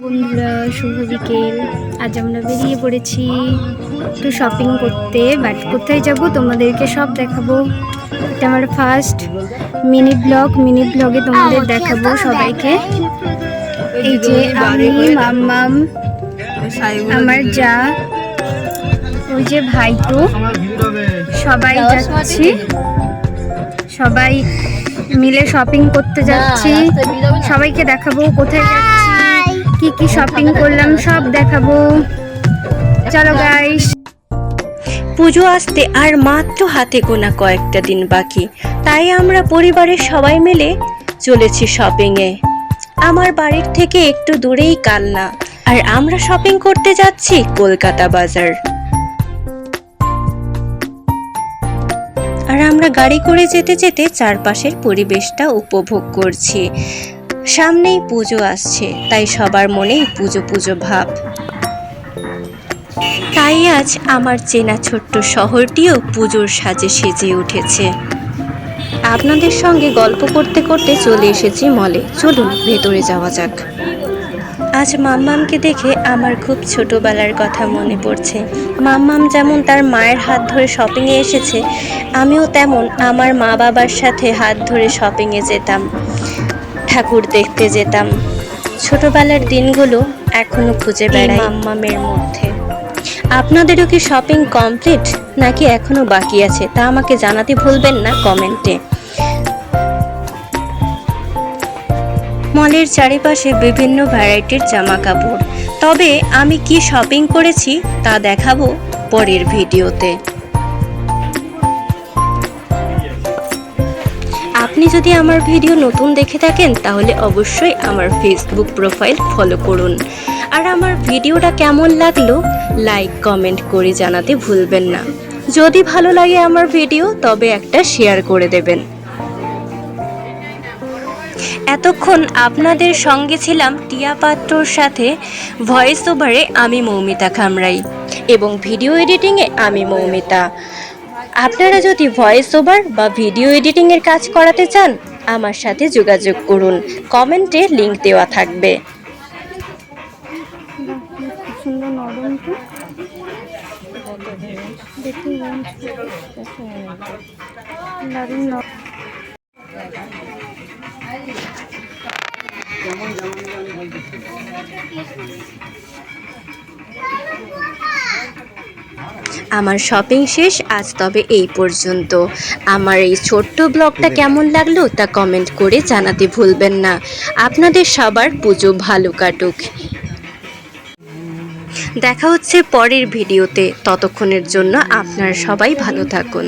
বন্ধুরা, শুভ বিকেল। আজ আমরা বেরিয়ে পড়েছি একটু শপিং করতে, বাট কোথায় যাব তোমাদেরকে সব দেখাবো। এটা আমার ফার্স্ট মিনি ব্লগে তোমাদের দেখাবো সবাইকে। এই যে আমি, মাম্মাম, আমার যা, ওই যে ভাইপো, সবাই যাচ্ছি, সবাই মিলে শপিং করতে যাচ্ছি। সবাইকে দেখাবো কোথায় যাচ্ছি, কি কি শপিং করলাম সব দেখাবো। চলো গাইস। পুজো আসতে আর মাত্র হাতে গোনা কয়েকটা দিন বাকি, তাই আমরা পরিবারের সবাই মিলে চলেছি শপিংয়ে। আমার বাড়ির থেকে একটু দূরেই কালনা, আর আমরা শপিং করতে যাচ্ছি কলকাতা বাজার। আর আমরা গাড়ি করে যেতে যেতে চারপাশের পরিবেশটা উপভোগ করছি। সামনেই পুজো আসছে, তাই সবার মনেই পুজো পুজো ভাব। তাই আজ আমার চেনা ছোট্ট শহরটিও পুজোর সাজে সেজে উঠেছে। আপনাদের সঙ্গে গল্প করতে করতে চলে এসেছি মলে। চলুন ভেতরে যাওয়া যাক। আজ মাম্মামকে দেখে আমার খুব ছোটবেলার কথা মনে পড়ছে। মাম্মাম যেমন তার মায়ের হাত ধরে শপিংয়ে এসেছে, আমিও তেমন আমার মা বাবার সাথে হাত ধরে শপিংয়ে যেতাম, ঠাকুর দেখতে যেতাম। ছোটবেলার দিনগুলো এখনো খুঁজে বেড়াই মাম্মামের মধ্যে। আপনাদেরও কি শপিং কমপ্লিট নাকি এখনো বাকি আছে, তা আমাকে জানাতে ভুলবেন না কমেন্টে। মলের চারিপাশে বিভিন্ন ভ্যারাইটির জামা কাপড়, তবে আমি কি শপিং করেছি তা দেখাবো পরের ভিডিওতে। আপনি যদি আমার ভিডিও নতুন দেখে থাকেন তাহলে অবশ্যই আমার ফেসবুক প্রোফাইল ফলো করুন। আর আমার ভিডিওটা কেমন লাগলো লাইক কমেন্ট করে জানাতে ভুলবেন না। যদি ভালো লাগে আমার ভিডিও তবে একটা শেয়ার করে দেবেন। এতক্ষণ আপনাদের সঙ্গে ছিলাম টিয়া পাত্রর সাথে। ভয়েস ওভারে আমি মৌমিতা খামরাই এবং ভিডিও এডিটিংয়ে আমি মৌমিতা। আপনারা যদি ভয়েস ওভার বা ভিডিও এডিটিংয়ের কাজ করাতে চান আমার সাথে যোগাযোগ করুন, কমেন্টে লিংক দেওয়া থাকবে। সুন্দর নরম তো দেখি, দারুণ। আমার শপিং শেষ আজ, তবে এই পর্যন্ত। আমার এই ছোট্ট ব্লগটা কেমন লাগলো তা কমেন্ট করে জানাতে ভুলবেন না। আপনাদের সবার পুজো ভালো কাটুক। দেখা হচ্ছে পরের ভিডিওতে। ততক্ষণের জন্য আপনারা সবাই ভালো থাকুন।